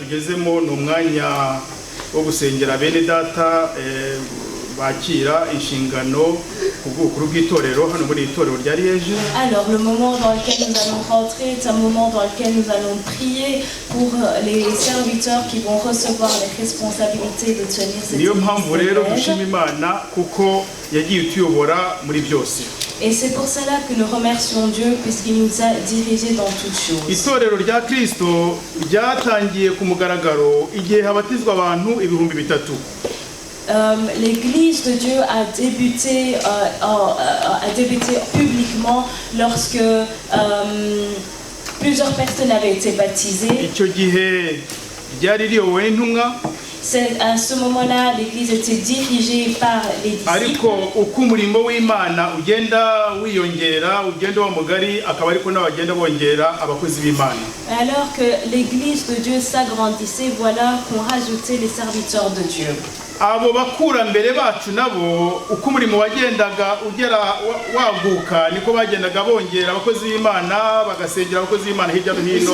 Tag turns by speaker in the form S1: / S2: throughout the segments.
S1: tugezemo ni umwanya wo gusengera bene data bakira inshingano ku bw'ukuru bw'itorero hano muri itorero rya Liège.
S2: Alors le moment dans lequel nous allons rentrer est un moment dans lequel nous allons prier pour les serviteurs qui vont recevoir les responsabilités de tenir cette
S1: niyo mpamvu rero dushima Imana kuko yagiye utuyobora muri byose.
S2: Et c'est pour cela que nous remercions Dieu puisqu'il nous a dirigés dans toutes choses.
S1: Itorero rya Kristo ryatangiye ku mugaragaro igihe habatizwa abantu 3,000.
S2: L'église de Dieu a débuté publiquement lorsque plusieurs personnes avaient été baptisées.
S1: Icyo gihe ryari riyobowe n'intumwa.
S2: À ce moment-là, l'église était dirigée par les disciples.
S1: Ariko uko umurimo w'Imana ugenda wiyongera ugenda wamugari akaba ariko n'abagenda bongera abakozi b'Imana.
S2: Alors que l'église de Dieu s'agrandissait, voilà qu'on rajoutait les serviteurs de Dieu.
S1: Abo bakurambere bacu nabo uko umurimo wagendaga ugera waguka niko bagendaga bongera abakozi b'Imana bagasengera abakozi b'Imana hirya no hino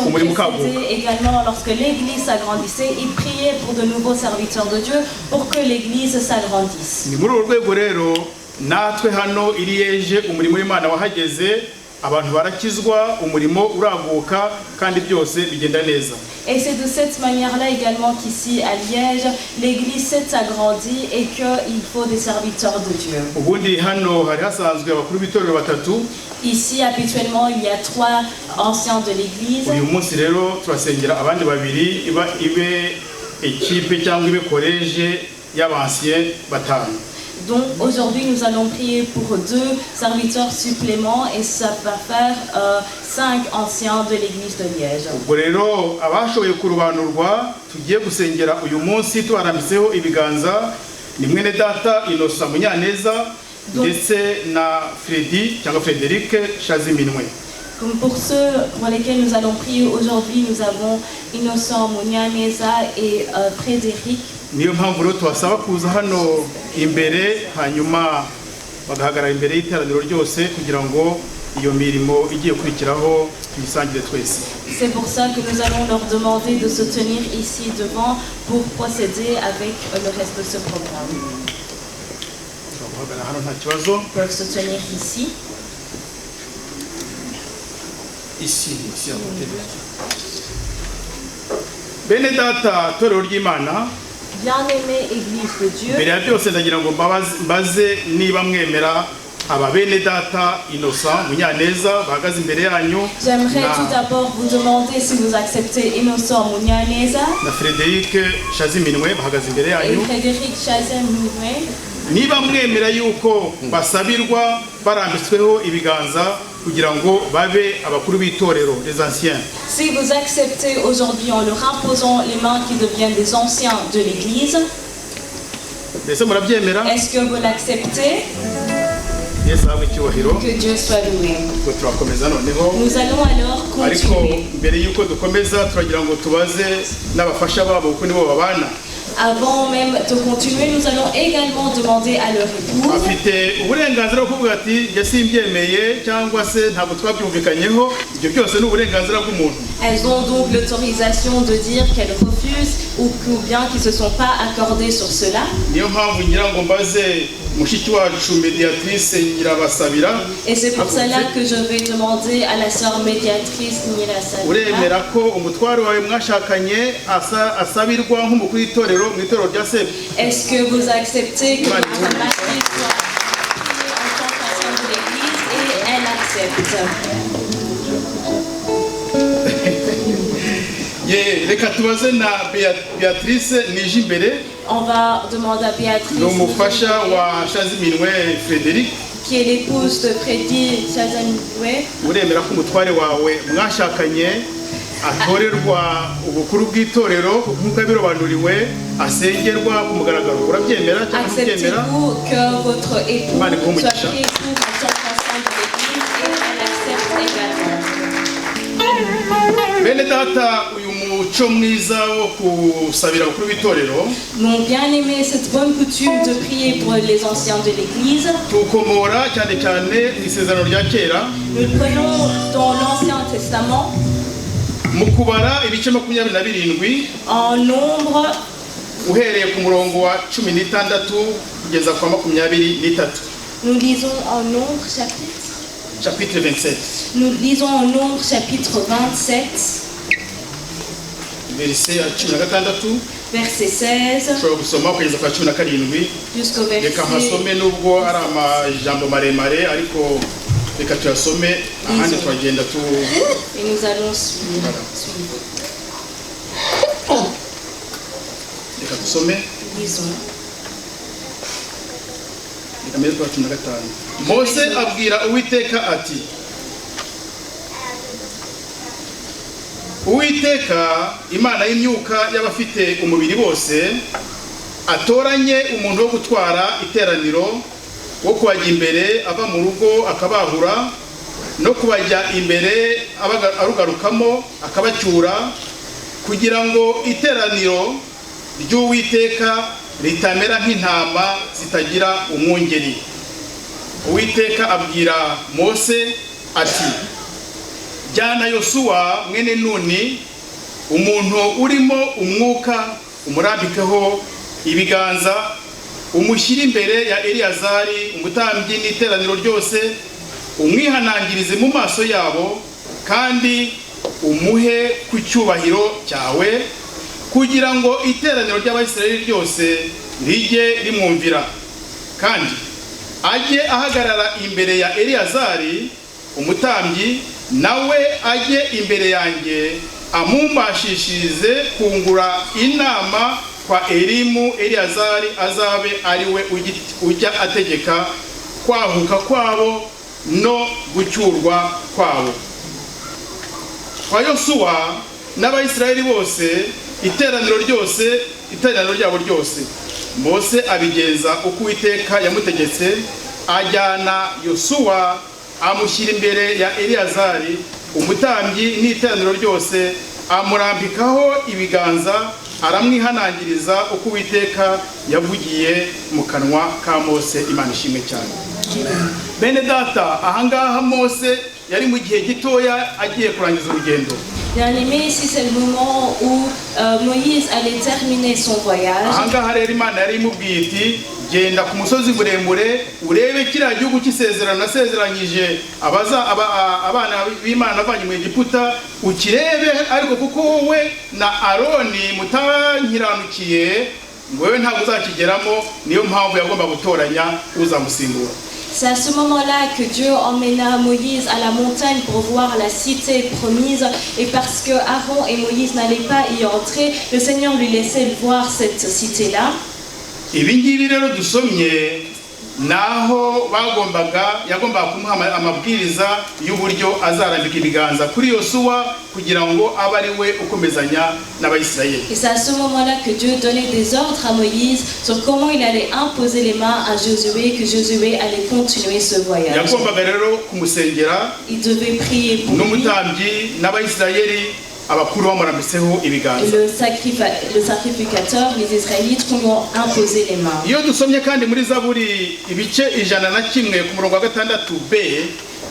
S1: umurimo ukaguka.
S2: Également lorsque l'église s'agrandissait, ils priaient pour de nouveaux serviteurs de Dieu pour que l'église s'agrandisse.
S1: Ni muri urwo rwego rero natwe hano i Liège umurimo w'Imana wahageze abantu barakizwa umurimo uraguka kandi byose bigenda neza.
S2: Et c'est de cette manière-là également qu'ici à Liège, l'église s'est agrandie et qu'il faut des serviteurs de Dieu.
S1: Ubundi hano hari hasanzwe abakuru b'itorero batatu.
S2: Ici habituellement il y a 3 anciens de l'église.
S1: Uyu munsi rero turasengera abandi babiri ibe equipe cyangwa ibe collège y'abanciens batanu.
S2: Donc aujourd'hui nous allons prier pour 2 serviteurs suppléments et ça va faire 5 anciens de l'église de Liège.
S1: Ubwo rero abashoboye kurubanurwa tugiye gusengera uyu munsi tubarambitseho ibiganza ni mwene data Innocent Munyaneza ndetse na Frédéric Chaziminwe.
S2: Pour ceux pour lesquels nous allons prier aujourd'hui, nous avons Innocent Munyaneza et Frédéric.
S1: Niyo mpamvu rero tubasaba kuza hano imbere hanyuma bagahagarara imbere y'iteraniro ryose kugira ngo iyo mirimo igiye kurikiraho tuyisangire twese.
S2: C'est pour ça que nous allons leur demander de se tenir ici devant pour procéder avec le reste de ce programme.
S1: Ils
S2: peuvent se tenir ici.
S1: Ici à côté de Bene data torero ry'Imana.
S2: Bien-aimée église de Dieu.
S1: Mbere ya byose ndagira ngo mbaze niba mwemera aba bene data Innocent Munyaneza bahagaze imbere yanyu.
S2: J'aimerais tout d'abord vous demander si vous acceptez Innocent Munyaneza.
S1: Na Frédéric Chaziminwe bahagaze imbere yanyu.
S2: Et Frédéric Chaziminwe.
S1: Niba mwemera yuko basabirwa barambitsweho ibiganza kugira ngo babe abakuru b'itorero les anciens.
S2: Si vous acceptez aujourd'hui en leur imposant les mains qui deviennent des anciens de l'église. Est-ce que vous l'acceptez? Que Dieu soit loué. Nous allons alors continuer. Avant même de continuer, nous allons également demander à leur épouse. Elles ont donc l'autorisation de dire qu'elles refusent ou bien qu'ils ne se sont pas accordés sur cela. Et c'est pour cela que je vais demander à la sœur médiatrice Nira Sabira. Est-ce que vous acceptez que votre mari soit en tant qu'ancien de l'église et elle accepte? On va demander à Béatrice qui est l'épouse de Frédéric Chaziminwe.
S1: atorerwa ubukuru bw'itorero nk'uko birobanuriwe asengerwa ku mugaragaro. Urabyemera cyangwa ubyemera?
S2: Acceptez-vous que votre époux soit pris sous la sanctification de l'église et elle accepte également?
S1: Bene data uyu muco mwiza wo kusabira abakuru b'itorero.
S2: Mon bien-aimé, cette bonne coutume de prier pour les anciens de l'église.
S1: Tukomora cyane cyane mu isezerano rya kera.
S2: Nous le prenons dans l'Ancien Testament.
S1: mu kubara ibice 27
S2: En nombre,
S1: uhereye ku murongo wa 16 kugeza kwa 23.
S2: nous lisons en nombre
S1: Chapitre 27
S2: Nous lisons en nombre chapitre 27,
S1: verset ya 16
S2: verset 16
S1: ushobora gusoma kugeza kwa 17.
S2: jusqu'au verset.
S1: Reka mpasome nubwo ari amajambo maremare ariko reka tuyasome ahandi twagenda tu.
S2: Et nous allons suivre.
S1: Reka dusome
S2: Lisons.
S1: reka mbere kwa 15. Mose abwira Uwiteka ati, Uwiteka Imana y'imyuka y'abafite umubiri bose atoranye umuntu wo gutwara iteraniro, wo kubajya imbere ava mu rugo akabahura, no kubajya imbere arugarukamo akabacyura, kugira ngo iteraniro ry'Uwiteka ritamera nk'intama zitagira umwungeri. Uwiteka abwira Mose ati, jyana Yosuwa mwene Nuni, umuntu urimo umwuka, umurambikeho ibiganza, umushyire imbere ya Eliyazari umutambyi n'iteraniro ryose, umwihanangirize mu maso yabo, kandi umuhe ku cyubahiro cyawe, kugira ngo iteraniro ry'Abisirayeli ryose rijye rimwumvira. Kandi ajye ahagarara imbere ya Eliyazari umutambyi, nawe ajye imbere yanjye amumbashishirize kungura inama kwa Elimu. Eliyazari azabe ari we ujya ategeka kwahuka kwabo no gucyurwa kwabo. Kwa Yosuwa n'Abayisirayeli bose, iteraniro ryabo ryose, Mose abigenza uko Uwiteka yamutegetse. Ajyana Yosuwa amushyira imbere ya Eliyazari umutambyi n'iteraniro ryose, amurambikaho ibiganza, aramwihanangiriza uko Uwiteka yavugiye mu kanwa ka Mose. Imana ishimwe cyane. Bene data, ahangaha Mose yari mu gihe gitoya agiye kurangiza urugendo.
S2: Bien-aimés, ici c'est le moment où Moïse allait terminer son voyage.
S1: Ahangaha rero Imana yari imubwiye iti, genda ku musozi muremure urebe kiriya gihugu cy'isezerano nasezeranyije abana b'Imana avanye mu Egiputa, ukirebe, ariko kuko wowe na Aroni mutankiranukiye, wewe ntabwo uzakigeramo, niyo mpamvu yagomba gutoranya uzamusimbura.
S2: C'est à ce moment-là que Dieu emmena Moïse à la montagne pour voir la cité promise. Et parce que Aaron et Moïse n'allaient pas y entrer, le Seigneur lui laissait voir cette cité-là.
S1: Ibi ngibi rero dusomye naho yagombaga kumuha amabwiriza y'uburyo azarambika ibiganza kuri Yosuwa kugira ngo abe ari we ukomezanya n'Abayisirayeli.
S2: Et c'est à ce moment-là que Dieu donnait des ordres à Moïse sur comment il allait imposer les mains à Josué, que Josué allait continuer ce voyage.
S1: Yagombaga rero kumusengera,
S2: Il devait prier pour lui.
S1: n'umutambyi n'Abayisirayeli abakuru bamurambitseho ibiganza.
S2: Le sacrificateur, les Israélites qui lui ont imposé les mains.
S1: Iyo dusomye kandi muri Zaburi ibice 101 ku murongo wa 6b,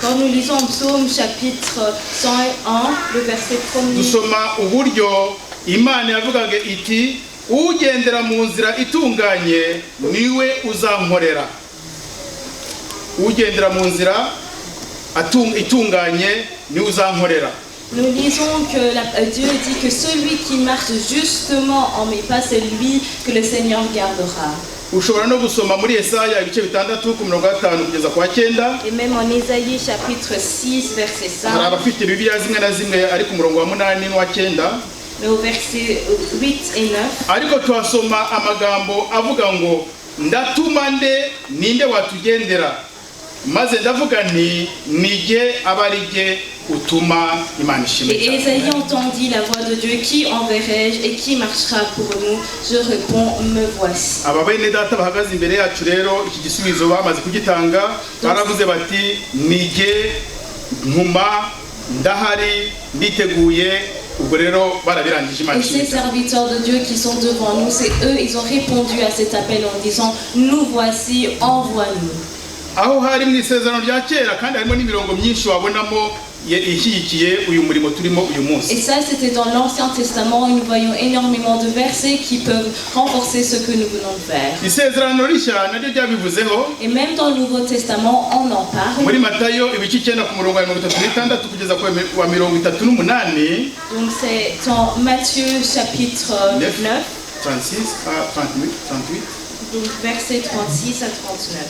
S2: Quand nous lisons en Psaume chapitre 101, le verset 1er,
S1: dusoma uburyo Imana yavugaga iti, ugendera mu nzira itunganye niwe uzankorera. Ugendera mu nzira itunganye niwe uzankorera.
S2: nous lisons que Dieu dit que celui qui marche justement en mes pas, c'est lui que le Seigneur gardera.
S1: Ushobora no gusoma muri Yesaya ibice 6 ku murongo wa 5 kugeza kwa 9.
S2: Et même en Ésaïe chapitre 6, verset 5,
S1: Hari abafite Bibiliya zimwe na zimwe ari ku murongo wa 8 n'uwa 9.
S2: mais au verset 8 et 9,
S1: Ariko tuhasoma amagambo avuga ngo, ndatuma ninde watugendera, maze ndavuga nti nige abarige utuma. Imana ishimwe
S2: et
S1: cyane.
S2: Ésaïe entendit la voix de Dieu, qui enverrai-je et qui marchera pour nous? Je réponds, me voici.
S1: Aba bene data bahagaze imbere yacu rero iki gisubizo bamaze kugitanga, baravuze bati nige, nkuma, ndahari, nditeguye. Ubwo rero barabirangije. Imana
S2: Et ces
S1: ishimwe cyane.
S2: serviteurs de Dieu qui sont devant nous, c'est eux, ils ont répondu à cet appel en disant, nous voici, envoie-nous.
S1: Aho hari mu isezerano rya kera kandi harimo n'imirongo myinshi wabonamo ishyigikiye uyu murimo turimo uyu munsi.
S2: Et ça, c'était dans l'Ancien Testament, et nous voyons énormément de versets qui peuvent renforcer ce que nous venons de faire.
S1: Isezerano rishya naryo ryabivuzeho.
S2: Et même dans le Nouveau Testament, on en parle.
S1: Muri Matayo ibice 9 ku murongo wa 36 kugeza ku wa 38.
S2: Donc c'est en Matthieu chapitre 9,
S1: 36 à 38.
S2: donc versets 36 à 39.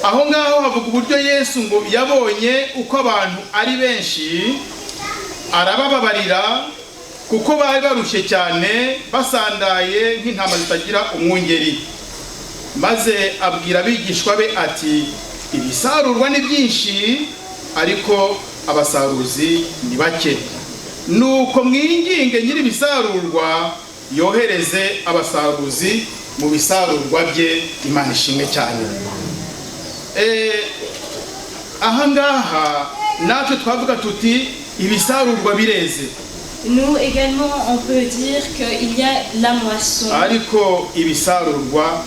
S1: Aho ngaho havuga uburyo Yesu ngo yabonye uko abantu ari benshi arabababarira kuko bari barushye cyane basandaye nk'intama zitagira umwungeri, maze abwira abigishwa be ati ibisarurwa ni byinshi ariko abasaruzi ni bake, nuko mwinginge nyiri ibisarurwa yohereze abasaruzi mu bisarurwa bye. Imana ishimwe cyane. Ahangaha natwe twavuga tuti ibisarurwa bireze.
S2: Nous également, on peut dire qu'il y a la moisson.
S1: Ariko ibisarurwa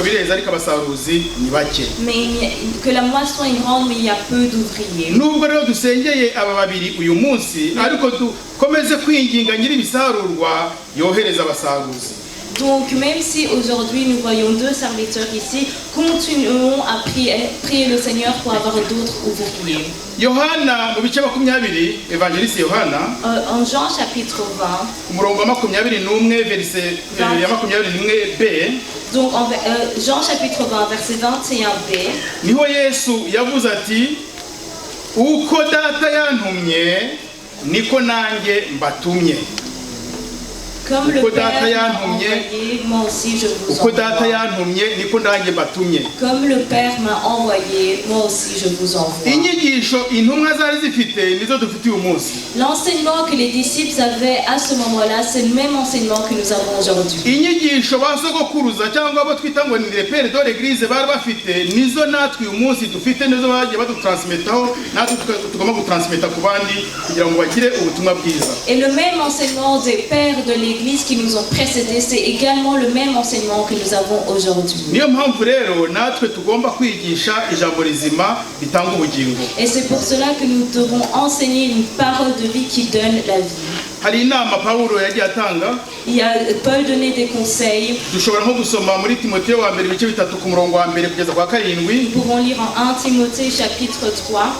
S1: bireze ariko abasaruzi ni bake.
S2: Mais que la moisson est grande, mais il y a peu d'ouvriers.
S1: Nubwo rero dusengeye aba babiri uyu munsi, ariko dukomeze kwinginga nyiri ibisarurwa yohereza abasaruzi.
S2: Donc même si aujourd'hui nous voyons deux serviteurs ici, continuons à prier le Seigneur pour avoir d'autres ouvriers.
S1: Yohana mu bice 20, Evangeliste Yohana
S2: En Jean chapitre 20,
S1: umurongo wa 21 verset ya 21b,
S2: donc Jean chapitre 20 verset 21b,
S1: niho Yesu yavuze ati uko data yantumye niko nanjye mbatumye.
S2: comme le Père m'a envoyé, moi aussi je vous
S1: uko
S2: envoie.
S1: data yantumye niko nanjye mbatumye.
S2: Comme le Père m'a envoyé, moi aussi je vous envoie.
S1: Inyigisho intumwa zari zifite nizo dufite uyu munsi.
S2: L'enseignement que les disciples avaient à ce moment-là, c'est le même enseignement que nous avons aujourd'hui.
S1: Inyigisho basogokuruza cyangwa abo twita ngo ni les pères de l'église bari bafite nizo natwe uyu munsi dufite, nizo bagiye badutransmetaho, natwe tugomba gutransmeta ku bandi kugira ngo bagire ubutumwa bwiza.
S2: Et le même enseignement des pères de l'Église qui nous ont précédés, c'est également le même enseignement que nous avons aujourd'hui.
S1: Niyo mpamvu rero natwe tugomba kwigisha ijambo rizima bitanga ubugingo.
S2: Et c'est pour cela que nous devons enseigner une parole de vie qui donne la vie.
S1: Hari inama Pawulo yagiye atanga.
S2: Paul donnait des conseils.
S1: Dushobora nko gusoma muri Timotheo wa mbere ibice 3 ku murongo wa mbere kugeza kwa 7.
S2: Nous pouvons lire en 1 Timothée chapitre 3.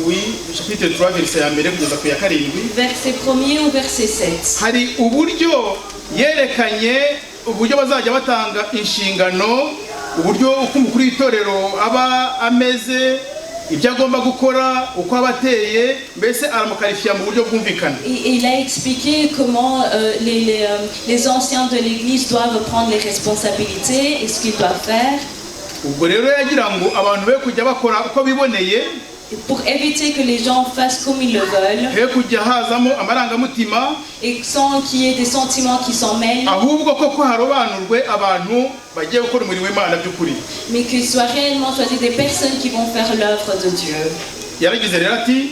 S1: Oui, chapitre 3 verset ya mbere kugeza ku ya 7.
S2: Verset 1er au verset 7.
S1: Hari uburyo yerekanye uburyo bazajya batanga inshingano, uburyo uko umukuru w'itorero aba ameze, ibyo agomba gukora, uko abateye, mbese aramukarifiya mu buryo bwumvikana.
S2: Il a expliqué comment les anciens de l'église doivent prendre les responsabilités et ce qu'ils doivent faire.
S1: Ubwo rero yagira ngo abantu be kujya bakora uko biboneye,
S2: pour éviter que les gens fassent comme ils le veulent,
S1: he kujya hazamo amarangamutima,
S2: et sans qu'il y ait des sentiments qui s'en mêlent,
S1: ahubwo koko harobanurwe abantu bagiye gukora umurimo w'Imana by'ukuri.
S2: Mais qu'il soit réellement choisi des personnes qui vont faire l'œuvre de Dieu.
S1: Yaragize rero ati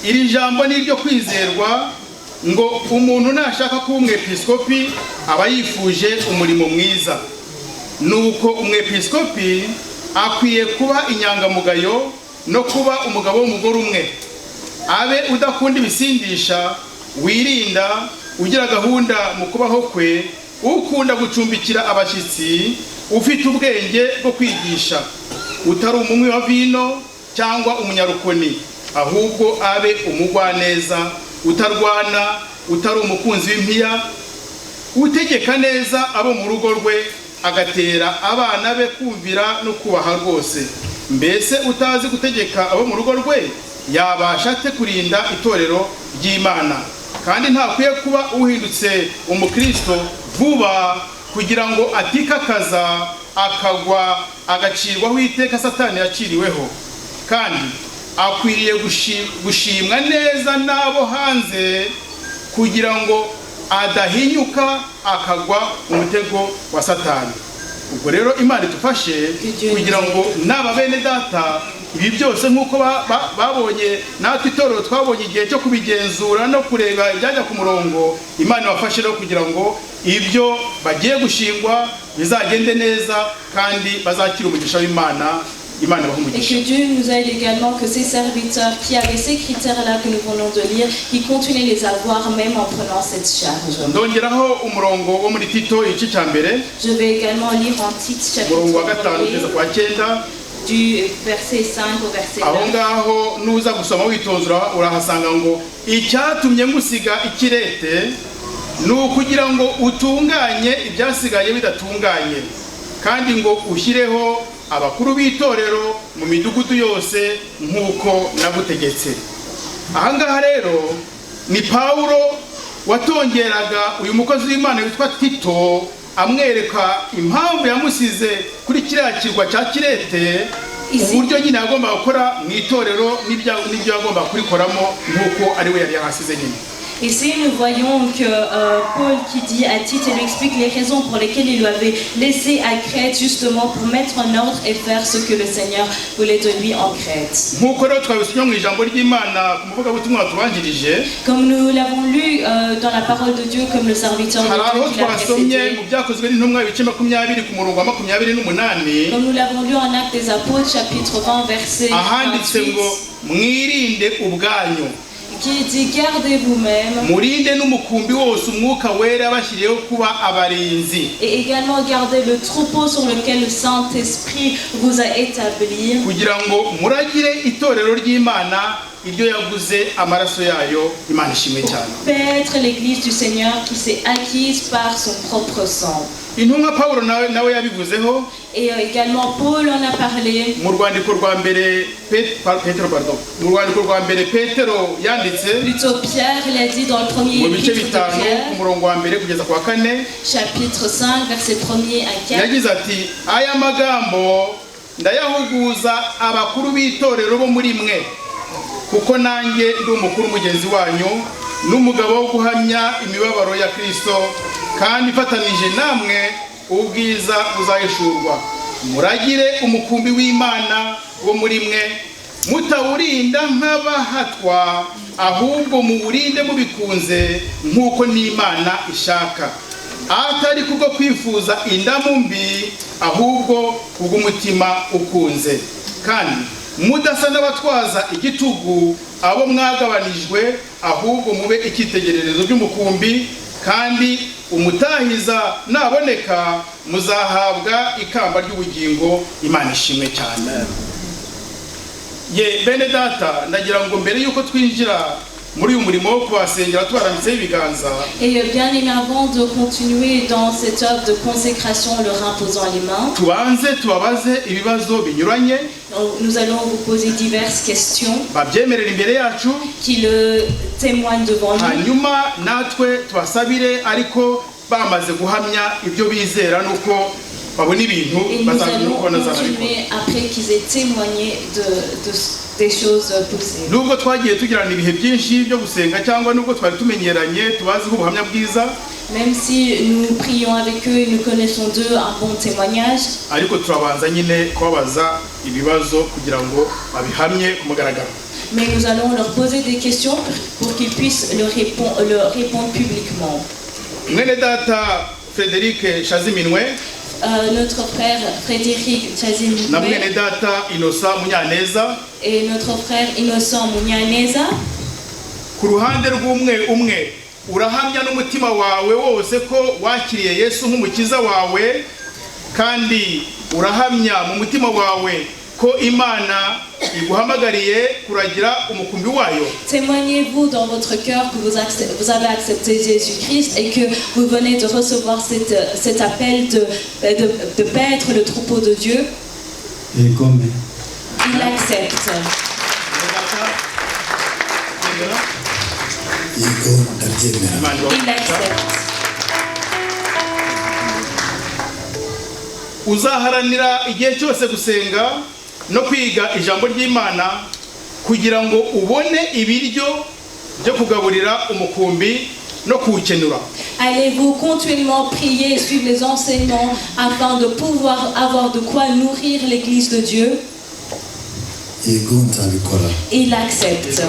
S1: iri jambo ni ryo kwizerwa ngo umuntu nashaka kuba umwepiskopi aba yifuje umurimo mwiza. Nuko umwepiskopi akwiye kuba inyangamugayo no kuba umugabo w'umugore umwe, abe udakunda ibisindisha, wirinda, ugira gahunda mu kubaho kwe, ukunda gucumbikira abashyitsi, ufite ubwenge bwo kwigisha, utari umunywi wa vino cyangwa umunyarukoni, ahubwo abe umugwaneza, utarwana, utari umukunzi w'impiya, utegeka neza abo mu rugo rwe, agatera abana be kumvira no kubaha rwose. Mbese utazi gutegeka abo mu rugo rwe yabasha ate kurinda itorero ry'Imana? Kandi ntakwiye kuba uhindutse umukristo vuba kugira ngo atikakaza akagwa agacirwaho iteka Satani yaciriweho. Kandi akwiriye gushimwa neza n'abo hanze kugira ngo adahinyuka akagwa mu mutego wa Satani. Ubwo rero Imana idufashe kugira ngo n'aba bene data ibi byose nk'uko babonye natwe itorero twabonye igihe cyo kubigenzura no kureba ibyajya ku murongo, Imana ibafashe no kugira ngo ibyo bagiye gushingwa bizagende neza kandi bazakira umugisha w'Imana Imana ibahe
S2: Et
S1: umugisha.
S2: que Dieu nous aide également, que ces serviteurs qui avaient ces critères-là que nous venons de lire, qui continuent de les avoir même en prenant cette charge.
S1: ndongeraho umurongo wo muri Tito igice cya mbere
S2: Je vais également lire en Tite
S1: umurongo wa
S2: chapitre
S1: gatanu kugeza
S2: 1
S1: ku wa 9.
S2: du verset 5 au verset
S1: aho
S2: 9.
S1: ngaho nuza gusoma witonze urahasanga ngo icyatumye ngusiga ikirete ni ukugira ngo utunganye ibyasigaye bidatunganye, kandi ngo ushyireho abakuru b'itorero mu midugudu yose nk'uko nagutegetse. aha ngaha rero ni Pawulo watongeraga uyu mukozi w'Imana witwa Tito, amwereka impamvu yamusize kuri kiriya kirwa cya Kirete, uburyo nyine yagomba gukora mu itorero n'ibyo yagomba kurikoramo nk'uko ari we yari yarasize nyine.
S2: Ici, nous voyons que Paul qui dit à Tite, il lui explique les raisons pour lesquelles il lui avait laissé à Crète, justement pour mettre en ordre et faire ce que le Seigneur voulait de lui en Crète. Comme nous l'avons lu dans la parole de Dieu, comme le serviteur de Dieu qui l'a précédé, comme nous l'avons lu en Actes des Apôtres, chapitre 20, verset 28, qui dit gardez vous-même et également gardez le troupeau sur lequel le Saint-Esprit vous a établi, paître l'église du Seigneur qui s'est acquise par son propre sang. Et également Paul en a parlé plutôt Pierre, il a dit dans le premier épître de Pierre, chapitre 5, verset 1er à 4,
S1: yagize ati aya magambo ndayahuguza abakuru b'itorero bo muri mwe, kuko nanjye ndi umukuru mugenzi wanyu n'umugabo wo guhamya imibabaro ya Kristo, kandi ifatanije namwe ubwiza buzahishurwa. Muragire umukumbi w'Imana wo muri mwe, mutawurinda nk'abahatwa, ahubwo muwurinde mubikunze nk'uko n'Imana ishaka, atari kubwo kwifuza indamu mbi, ahubwo kubw'umutima ukunze, kandi mudasa n'abatwaza igitugu abo mwagabanijwe, ahubwo mube icyitegererezo by'umukumbi, kandi umutahiza naboneka muzahabwa ikamba ry'ubugingo. Imana ishimwe cyane. Ye bene data, ndagira ngo mbere yuko twinjira muri uyu murimo wo kubasengera tubarambitseho ibiganza,
S2: et bien aimé, avant de continuer dans cette œuvre de consécration leur imposant les mains,
S1: tubanze tubabaze ibibazo binyuranye,
S2: nous allons vous poser diverses questions
S1: babyemerera imbere yacu,
S2: qui le témoignent devant nous,
S1: hanyuma natwe tubasabire ariko bamaze guhamya ibyo bizera nuko babona ibintu
S2: et nous allons
S1: bazabikora.
S2: continuer après qu'ils aient témoigné des choses possibles.
S1: Nubwo twagiye tugirana ibihe byinshi byo gusenga cyangwa nubwo twari tumenyeranye tubaziho ubuhamya bwiza,
S2: Même si nous prions avec eux et nous connaissons d'eux un bon témoignage,
S1: ariko turabanza nyine kubabaza ibibazo kugira ngo babihamye ku mugaragaro.
S2: mais nous allons leur poser des questions pour qu'ils puissent leur répondre publiquement.
S1: Mwene data Frédéric Chaziminwe
S2: Notre frère Frédéric
S1: na mwene
S2: Chaziminwe
S1: data Innocent Munyaneza,
S2: et notre frère Innocent Munyaneza,
S1: ku ruhande rw'umwe umwe urahamya n'umutima wawe wose ko wakiriye Yesu nk'umukiza wawe, kandi urahamya mu mutima wawe ko Imana iguhamagariye kuragira umukumbi wayo.
S2: témoignez-vous dans votre cœur que vous avez accepté Jésus-Christ et que vous venez de recevoir cet appel de paître le troupeau de Dieu?
S3: Et comme
S2: Il accepte. Il accepte.
S1: Uzaharanira igihe cyose gusenga no kwiga ijambo ry'Imana kugira ngo ubone ibiryo byo kugaburira umukumbi no kuwukenura.
S2: Allez-vous continuellement prier et suivre les enseignements afin de pouvoir avoir de quoi nourrir l'église de Dieu? Il accepte.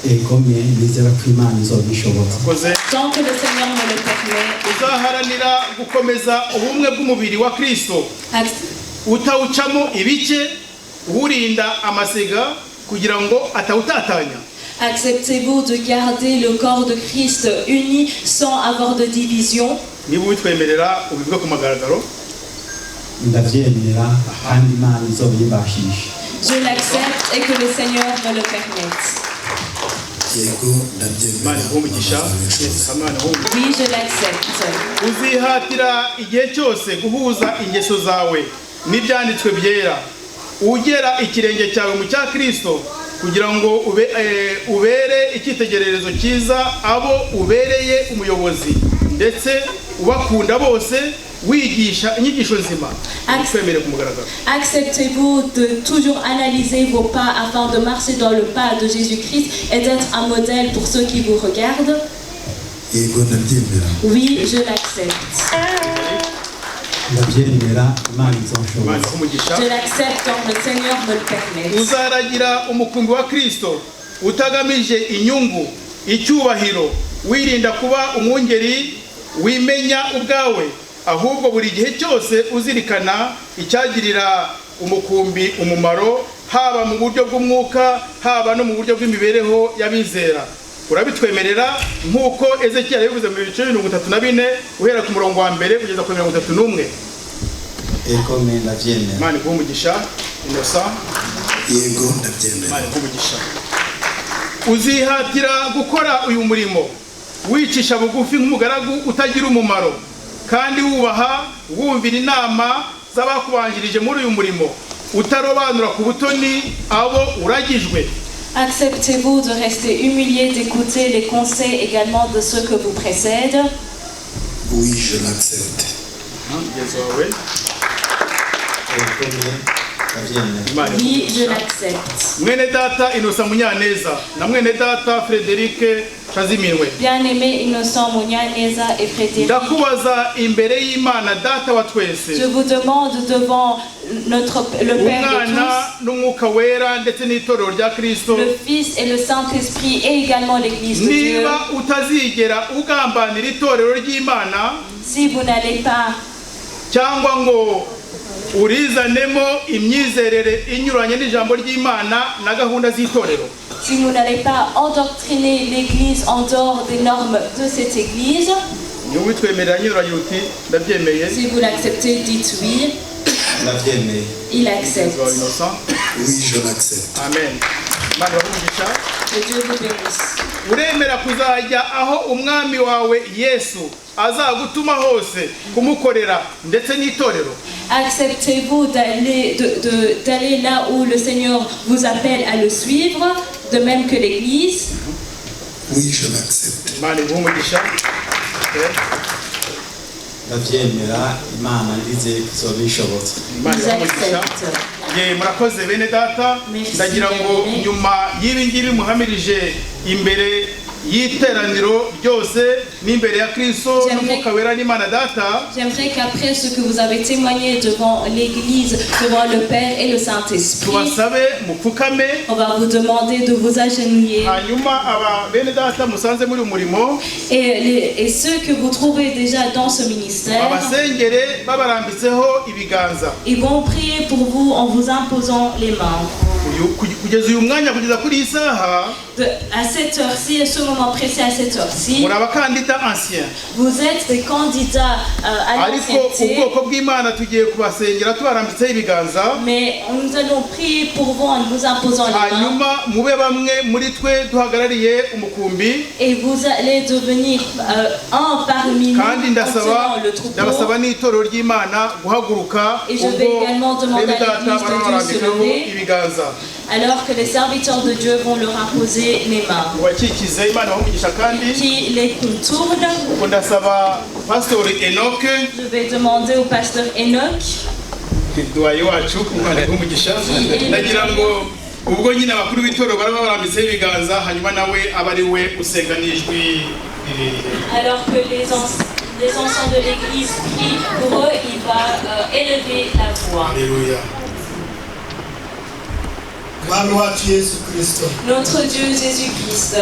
S3: et egomye nizera ko imana izobishobora.
S1: Akoze.
S2: Tant que le Seigneur me le permet,
S1: Uzaharanira gukomeza ubumwe bw'umubiri wa Kristo utawucamo ibice urinda amasiga kugira ngo atawutatanya.
S2: acceptez-vous de garder le corps de Christ uni sans avoir de division?
S1: Niba ubitwemerera ubivuge ku magaragaro.
S3: Ndabyemera kandi imana izobibashisha.
S2: Je l'accepte et que le Seigneur me le permette.
S1: Imana ihumugisha.
S2: Oui, je l'accepte.
S1: Uzihatira igihe cyose guhuza ingeso zawe n'ibyanditswe byera, ugera ikirenge cyawe mu cya Kristo kugira ngo ubere icyitegererezo cyiza abo ubereye umuyobozi, ndetse ubakunda bose wigisha inyigisho nzima.
S2: Acceptez-vous de toujours analyser vos pas afin de marcher dans le pas de Jésus-Christ et d'être un modèle pour ceux qui vous regardent? Oui, je l'accepte. Je l'accepte quand le Seigneur me le permet.
S1: Uzaragira umukumbi wa Kristo utagamije inyungu, icyubahiro, wirinda kuba umwungeri wimenya ubwawe, ahubwo buri gihe cyose uzirikana icyagirira umukumbi umumaro, haba mu buryo bw'umwuka haba no mu buryo bw'imibereho y'abizera. Urabitwemerera nk'uko Ezekiel yabivuze mu bice 34 uhera ku murongo wa mbere kugeza ku 31.
S3: Egomye ndabyemera.
S1: Imana ihumugisha. Innocent.
S4: Yego ndabyemera.
S1: Imana ihumugisha. Uzihatira gukora uyu murimo wicisha bugufi nk'umugaragu utagira umumaro, kandi wubaha wumvira inama z'abakubanjirije muri uyu murimo, utarobanura ku butoni abo uragijwe.
S2: Acceptez-vous de rester humilié, d'écouter les conseils également de ceux que vous précèdent?
S4: Oui, je l'accepte.
S2: Oui, je l'accepte.
S1: Mwene data Innocent Munyaneza na mwene data Frederic Chaziminwe.
S2: Bien-aimé Innocent Munyaneza et Frédéric,
S1: ndakubaza imbere y'Imana data wa twese,
S2: je vous demande devant le Père de
S1: Umwana n'Umwuka wera ndetse n'itorero rya Kristo,
S2: tous, le Fils et le Saint-Esprit et également l'Église de Dieu,
S1: niba utazigera ugambanira itorero ry'Imana
S2: si vous n'allez pas
S1: cyangwa ngo urizanemo imyizerere inyuranye n'ijambo ry'Imana na gahunda z'itorero,
S2: si vous n'allez pas endoctriner l'Église en dehors des normes de cette Église,
S1: niba ubitwemerera nyuranye uti ndabyemeye.
S2: si vous l'acceptez, dites oui. Il accepte.
S4: Oui, je l'accepte.
S1: Amen. Imana ihumugisha.
S2: Que Dieu vous bénisse.
S1: Uremera kuzajya aho umwami wawe Yesu azagutuma hose kumukorera ndetse n'itorero?
S2: Acceptez-vous d'aller là où le Seigneur vous appelle à le suivre, de même que l'Église?
S4: Oui, je l'accepte.
S1: Imana ihumugisha.
S3: ndabyemera, imana ndizeye ko izobishobotse.
S1: Murakoze bene data, ndagira ngo nyuma y'ibi ngibi muhamirije imbere y'iteraniro ryose n'imbere ya Kristo n'Umwuka wera n'Imana data,
S2: j'aimerais qu'après ce que vous avez témoigné devant l'Église, devant le Père et le Saint-Esprit,
S1: tubasabe mupfukame,
S2: on va vous demander de vous agenouiller,
S1: hanyuma aba bene data musanze muri umurimo
S2: et ceux que vous trouvez déjà dans ce ministère,
S1: abasengere babarambitseho ibiganza.
S2: ils vont prier pour vous en vous imposant les mains.
S1: Kugeza uyu mwanya, kugeza kuri iyi saha,
S2: à cette heure-ci, à ce moment précis, à cette heure-ci,
S1: muri abakandida anciens,
S2: vous êtes des candidats à l'ancienneté,
S1: ubwoko bw'Imana tugiye kubasengera tubarambitseho ibiganza,
S2: mais nous allons prier pour vous en vous imposant les mains,
S1: hanyuma mube bamwe muri twe duhagarariye umukumbi,
S2: et vous allez devenir un parmi nous
S1: kandi
S2: contenant le troupeau.
S1: ndabasaba n'itorero ry'Imana guhaguruka
S2: Et je vais également demander
S1: bene
S2: à
S1: data
S2: l'Église de Dieu de se
S1: barambikaho
S2: lever,
S1: ibiganza.
S2: alors que les serviteurs de Dieu vont leur imposer les mains,
S1: ubakikize. Imana bahumugisha kandi
S2: qui les contournent.
S1: ubwo ndasaba Pastor Enoch,
S2: Je vais demander au pasteur Enoch,
S1: duwaye wacu, Imana bahumugisha, ndagira ngo ubwo nyine abakuru b'itorero baraba barambitseho ibiganza, hanyuma nawe aba ari we usenga n'ijwi rirerire.
S2: alors que les anciens de l'Église prient pour eux, il va élever la voix.
S1: Alléluia.
S5: mwami wacu yesu kirisito
S2: Notre Dieu Jésus-Christ,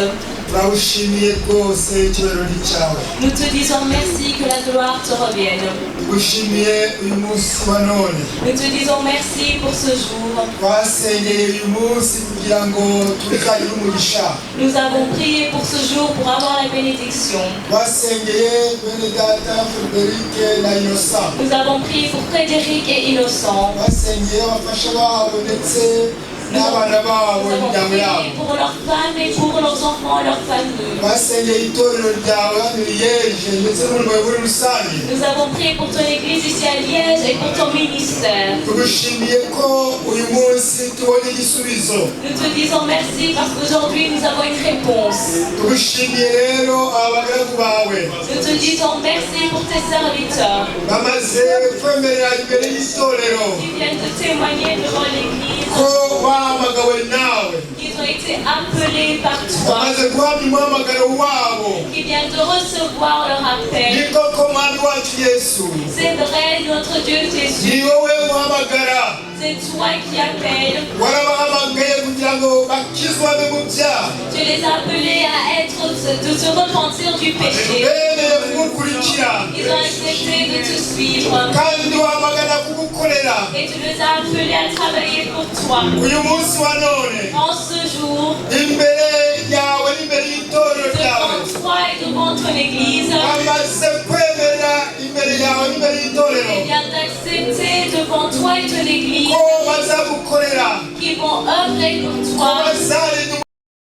S5: turagushimiye rwose icyubahiro ni cyawe
S2: nous te disons merci, que la gloire te revienne.
S5: tugushimiye uyu munsi wa none
S2: Nous te disons merci pour ce jour.
S5: twasengeye uyu munsi kugira ngo tuzagire umugisha
S2: Nous avons prié pour ce jour pour avoir la bénédiction.
S5: twasengeye bene data Frederic na Innocent
S2: Nous avons prié pour Frédéric et Innocent.
S5: twasengeye abafasha babo ndetse n'abana babo
S2: Nous avons
S5: n'imiryango
S2: prié
S5: yabo
S2: pour leurs femmes et pour leurs enfants et leurs familles.
S5: twasengeye itorero ryawe hano i Liège ndetse n'umurimo muri rusange
S2: Nous avons prié pour ton église ici à Liège et pour ton ministère.
S5: tugushimiye ko uyu munsi tubonye igisubizo
S2: Nous te disons merci parce qu'aujourd'hui nous avons une réponse.
S5: tugushimiye rero abagaragu bawe
S2: Nous te disons merci pour tes serviteurs
S5: bamaze kwemerera imbere y'itorero
S2: qui viennent te témoigner devant l'église,
S5: ko bahamagawe nawe
S2: qu'ils ont été appelés par toi,
S5: bamaze guhabwa umuhamagaro wabo
S2: qui viennent de recevoir leur appel.
S5: ni koko mwami wacu yesu
S2: C'est vrai, notre Dieu Jésus,
S5: ni wowe uhamagara
S2: c'est toi qui appelles.
S5: warabahamagaye kugira ngo bakizwe bave mu byaha
S2: Tu les as appelés à de se repentir du péché.
S5: bemeye kugukurikira
S2: Ils ont accepté de te suivre.
S5: kandi uhamagara kugukorera
S2: Et tu les as appelés à travailler pour toi.
S5: uyu munsi wa none
S2: En ce jour,
S5: imbere yawe n'imbere y'itorero ryawe
S2: devant toi et devant ton église,
S5: bamaze kwemera imbere yawe n'imbere y'itorero
S2: ils viennent d'accepter devant toi et ton église
S5: ko bazagukorera
S2: qui vont œuvrer pour
S5: ko
S2: toi,
S5: bazarinda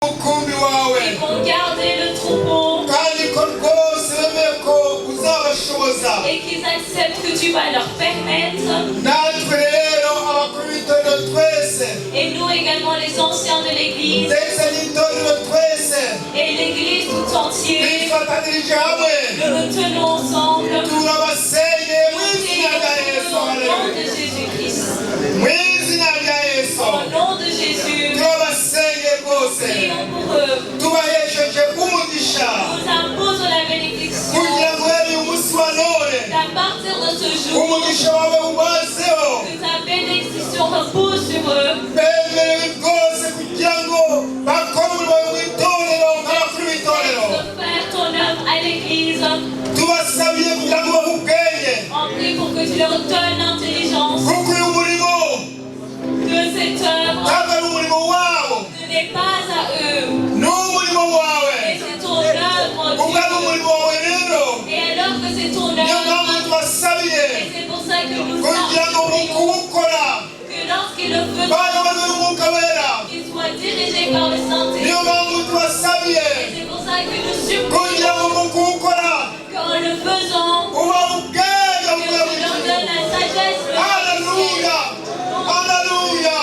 S5: umukumbi wawe
S2: qui vont garder le troupeau
S5: kandi ko rwose bemeye ko uzabashoboza
S2: et qu'ils acceptent que tu vas leur permettre.
S5: natwe rero abakuru b'itorero twese
S2: Et nous également les anciens de l'église
S5: ndetse n'itorero twese
S2: et l'église tout entière,
S5: twifatanirije hamwe
S2: nous nous tenons ensemble.
S5: turabasenge mu
S2: Nous
S5: izina rya yesu
S2: prions au nom de
S5: haleluya
S2: Jésus-Christ.
S5: mu izina rya yesu
S2: Au nom de Jésus,
S5: turabasenge rwose
S2: prions pour eux.
S5: tubahesheje umugisha
S2: Nous imposons la bénédiction
S5: kugira ngo uhereye umunsi wa none
S2: qu'à partir de ce jour,
S5: umugisha wawe ubazeho
S2: que ta bénédiction repose sur eux.
S5: bemerewe rwose kugira ngo bakore umurimo wawe mu itorero nk'abakuru b'itorero
S2: De faire ton œuvre à l'église.
S5: tubasabiye kugira ngo bahe ubwenge
S2: On prie pour que tu leur donnes l'intelligence.
S5: kuko uyu murimo
S2: Que cette œuvre
S5: ntabwo ari umurimo wabo
S2: ne n'est pas à eux,
S5: ni umurimo wawe
S2: mais c'est ton œuvre,
S5: ubwo ari
S2: Dieu.
S5: umurimo wawe rero
S2: Et alors que c'est ton
S5: niyo mpamvu
S2: œuvre,
S5: tubasabiye
S2: et c'est pour ça que nous
S5: kugira ngo mu
S2: prions
S5: kuwukora
S2: que lorsqu'ils le feront,
S5: bayoborwe n'umwuka wera
S2: qu'ils soient dirigés par le
S5: niyo
S2: Saint-Esprit.
S5: mpamvu tubasabiye
S2: Et c'est pour ça que nous
S5: kugira ngo
S2: supplions
S5: mu kuwukora
S2: qu'en le faisant,
S5: uba ubwenge
S2: que
S5: buvuye mu
S2: tu leur
S5: ijuru
S2: donnes la sagesse, le
S5: haleluya haleluya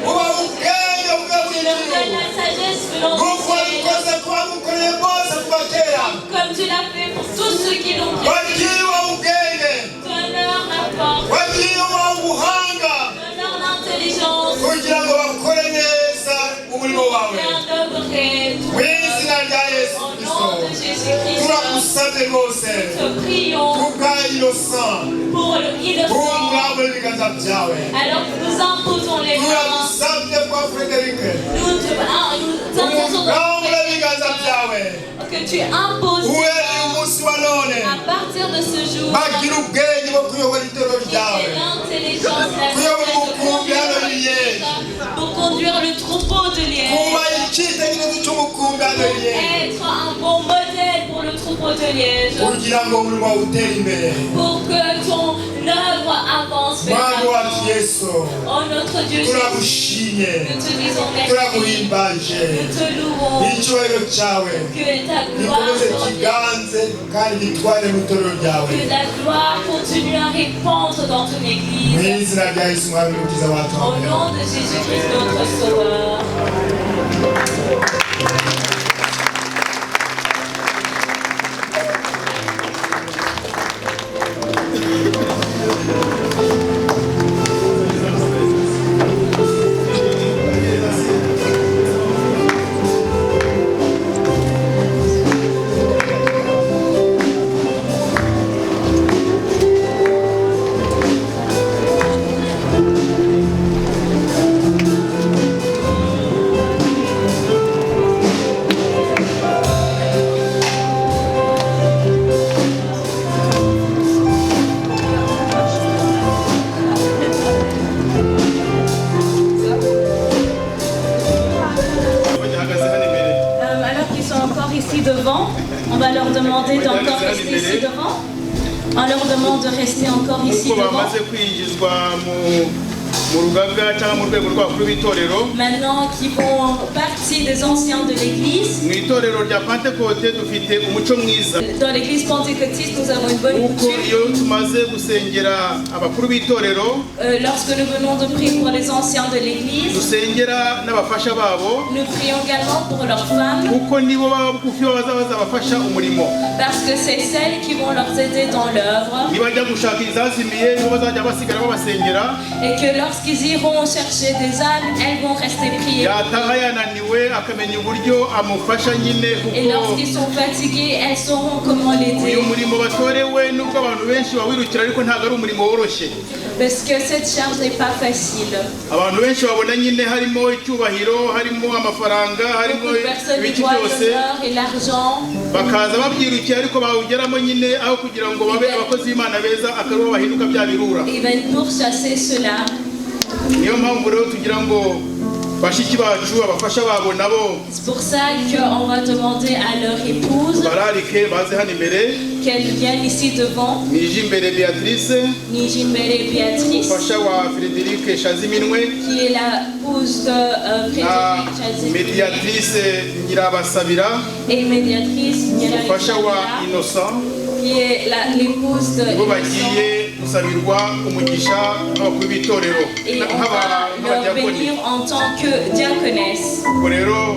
S5: uba ubwenge buvuye mu
S2: tu leur
S5: ijuru
S2: donnes la sagesse venant
S5: nk'uko
S2: du ciel,
S5: wabikoze ku bagukoreye bose kuva kera
S2: comme tu l'as fait pour tous ceux qui l'ont fait.
S5: wagiye uba ubwenge
S2: Donne-leur la force,
S5: wagiye uba ubuhanga
S2: donne-leur l'intelligence,
S5: kugira ngo bakore neza umurimo wawe
S2: et un œuvre
S5: mu izina rya yesu
S2: au
S5: kirisito
S2: nom de Jésus-Christ.
S5: turagusabye rwose
S2: Te prions
S5: kubwa innocent
S2: pour le innocent.
S5: bumwambure ibiganza byawe
S2: Alors que nous imposons les mains,
S5: turagusabye kwa Frederic
S2: nous imposons
S5: bumwambure ibiganza byawe
S2: que tu imposes
S5: uhereye umunsi wa none
S2: à partir de ce jour
S5: bagira ubwenge bwo kuyobora itorero
S2: qu'il
S5: ryawe
S2: ait l'intelligence, la
S5: kuyobora
S2: sagesse de
S5: umukumbi hano i Liège
S2: pour conduire le troupeau de
S5: kuba
S2: Liège,
S5: icyitegererezo cy'umukumbi hano i Liège
S2: être un bon modèle pour le troupeau de Liège,
S5: kugira ngo umurimo wawe utere imbere
S2: pour que ton œuvre avance vers
S5: mwami wacu
S2: l'avant.
S5: yesu
S2: Oh notre Dieu Jésus,
S5: turagushimye
S2: nous te disons merci,
S5: turaguhimbaje
S2: nous te louons,
S5: icyubahiro cyawe
S2: que ta gloire
S5: gikomeze
S2: revienne.
S5: kiganze kandi gitware mu itorero ryawe
S2: Que ta gloire continue à répandre dans ton
S5: mu
S2: église.
S5: izina rya yesu mwami n'umukiza wacu
S2: Au nom de Jésus-Christ, notre Sauveur. encore ici devant. On va leur demander d'encore rester ici devant. On leur demande de rester encore ici
S1: uko
S2: devant.
S1: bamaze kwinjizwa mu rugaga cyangwa mu rwego rw'abakuru b'itorero.
S2: Maintenant qui font partie des anciens de l'église.
S1: Mu itorero rya Pentecote dufite umuco mwiza.
S2: Dans l'église pentecôtiste, nous avons une bonne
S1: uko
S2: coutume.
S1: iyo tumaze gusengera abakuru b'itorero,
S2: Lorsque nous venons de prier pour les anciens de l'église,
S1: dusengera n'abafasha babo,
S2: nous prions également pour leurs femmes,
S1: kuko nibo baba bugufi bazabafasha umurimo.
S2: parce que c'est celles qui vont leur aider dans l'œuvre.
S1: Nibajya gushaka izazimiye nibo bazajya basigara babasengera.
S2: Et que lorsqu'ils iront chercher des âmes, elles vont rester priées.
S1: Yataha yananiwe akamenya uburyo amufasha nyine
S2: Et
S1: kuko
S2: lorsqu'ils sont fatigués, elles sauront comment l'aider.
S1: uyu murimo batorewe nubwo abantu benshi bawirukira ariko ntabwo ari umurimo woroshye.
S2: Parce que cette charge n'est pas facile.
S1: Abantu benshi babona nyine harimo icyubahiro, harimo amafaranga, harimo
S2: Beaucoup de personnes y
S1: ibiki
S2: voient
S1: byose,
S2: l'honneur et l'argent.
S1: bakaza babyirukiye ariko bawugeramo nyine aho kugira ngo babe abakozi b'Imana beza akaribo bahinduka bya birura.
S2: Ils viennent pourchasser cela.
S1: Niyo mpamvu rero tugira ngo bashiki bacu abafasha babo nabo
S2: C'est pour ça qu'on va demander à leur épouse
S1: bararike baze hano imbere.
S2: qu'elles viennent ici devant.
S1: Nije imbere Beatrice,
S2: Nijimbere Béatrice,
S1: umufasha wa Frederic Shaziminwe
S2: qui est la épouse de
S1: na
S2: Frédéric Chazé,
S1: Mediatrice Nyirabasabira,
S2: et médiatrice
S1: umufasha wa
S2: Nyiragisabira,
S1: Innocent,
S2: qui est l'épouse de
S1: bo
S2: Innocent.
S1: bagiye gusabirwa umugisha n'abakuru b'itorero
S2: Et on va leur
S1: nk'abadiakoni.
S2: bénir en tant que diaconesse.
S1: Ubwo rero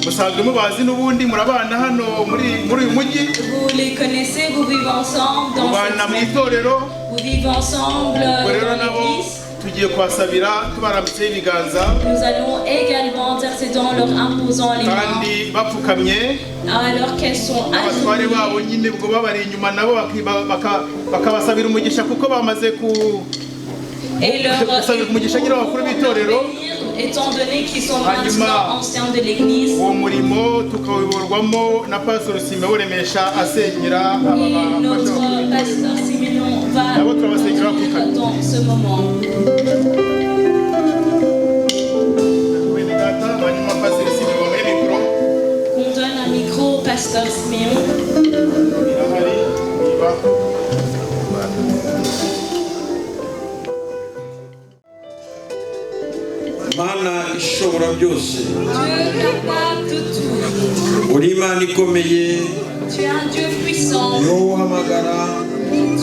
S1: musanzwe mubazi n'ubundi murabana hano muri uyu mujyi,
S2: Vous les connaissez, vous vivez ensemble dans
S1: mubana mu
S2: cette
S1: itorero.
S2: Vous vivez ensemble
S1: Ubwo rero
S2: dans
S1: nabo
S2: l'église.
S1: tugiye kubasabira tubarambitseho ibiganza
S2: Nous allons également intercéder en leur imposant les mains,
S1: kandi bapfukamye.
S2: alors qu'elles sont
S1: Abatware babo
S2: agenouillées.
S1: nyine ubwo babari inyuma nabo bakabasabira umugisha kuko bamaze
S2: Et leur
S1: gusabira umugisha nyine abakuru b'itorero.
S2: étant donné qu'ils sont
S1: Hanyuma,
S2: maintenant anciens de l'église.
S1: uwo murimo tukawiborwamo na Pastor Simeon Remesha asengera aba
S2: Et notre
S1: bafasha
S2: pasteur Simeon va
S1: Nabo turabasengera
S2: intervenir dans ce moment.
S1: bene data. Hanyuma Pastor Simeon bamuhe mikoro
S2: On donne un micro au pasteur Simeon.
S1: irahari niba
S6: Mana ishobora byose,
S2: Dieu capable de tout.
S6: uri Imana ikomeye,
S2: Tu es un Dieu puissant.
S6: ni wowe uhamagara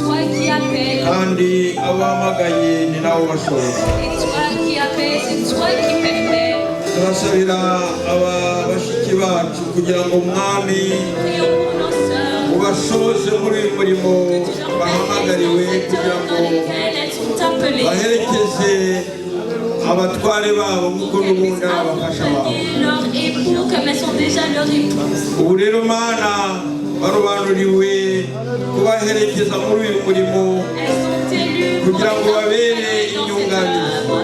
S2: Toi qui appelles.
S6: kandi abo uhamagaye ni nawe ubashoboza.
S2: Et toi qui appelles, c'est toi qui permets.
S6: Turasabira aba bashiki bacu kugira ngo Mwami
S2: Prions pour nos sœurs.
S6: ubashoboze muri uyu murimo
S2: Que tu leur
S6: bahamagariwe
S2: permettes
S6: kugira
S2: dans
S6: ngo
S2: lesquels elles sont appelées.
S6: baherekeze abatware babo nk'uko n'ubundi ari abafasha babo.
S2: Accompagner leur époux comme elles sont déjà leur époux.
S6: Ubu rero Mana barobanuriwe kubaherekeza muri uyu murimo
S2: Elles sont élues pour
S6: kugira ngo babere
S2: dans cette
S6: inyunganizi.
S2: œuvre.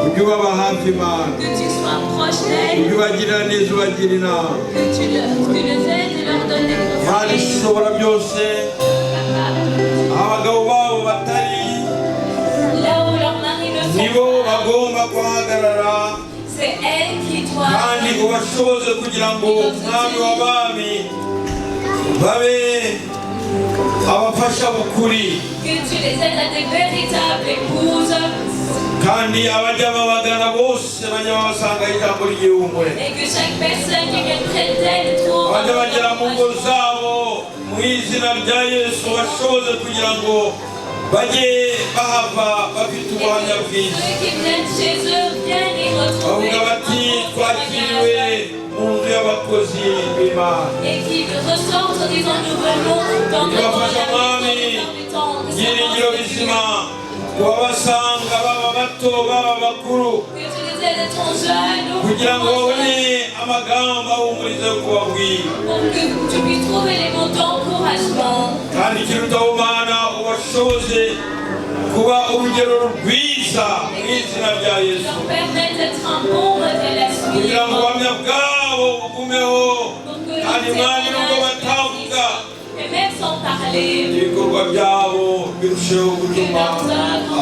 S6: ujye ubaba hafi Mana,
S2: Que tu sois proche d'elles,
S6: ujye ubagirira neza ubagira inama.
S2: que tu les aides et leur donnes des
S6: Mana
S2: conseils.
S6: ishobora byose, abagabo babo batari
S2: Là où leurs maris ne sont
S6: nibo
S2: pas,
S6: bagomba guhagarara
S2: c'est elles qui
S6: kandi
S2: doivent.
S6: ubashoboze kugira ngo umwami w'abami babe abafasha b'ukuri
S2: Que tu les aides à des véritables épouses
S6: kandi abajya babagana bose bajya babasangaho ijambo ry'ihumure,
S2: et que chaque personne qui vient près d'elle trouve
S6: bajya bagera mu ngo zabo mu izina rya Yesu, bashoboze kugira ngo bajye bahava bafite ubuhamya bwiza,
S2: ceux qui viennent chez eux viennent y retrouver
S6: bavuga bati twakiriwe mu nzu y'abakozi b'Imana.
S2: et qui ressortent en disant nous venons d'entendre la maison
S6: Byiringiro bizima wabasanga baba bato baba bakuru
S2: que tu les aides à ton jeune ou
S6: kugira ngo
S2: ton
S6: babone
S2: jeune,
S6: amagambo ahumuriza yo kubabwira,
S2: pour que tu puisses trouver les mots d'encouragement.
S6: kandi ikirutaho Mana ubashoboze kuba urugero rwiza mu izina rya Yesu,
S2: Leur permettre d'être un bon modèle à
S6: kugira ngo
S2: suivre.
S6: ubuhamya bwabo bugumeho
S2: Pour que
S6: kandi
S2: le
S6: Mana nubwo
S2: témoignage
S6: batavuga
S2: persiste. Et même sans parler,
S6: ibikorwa byabo birusheho gutuma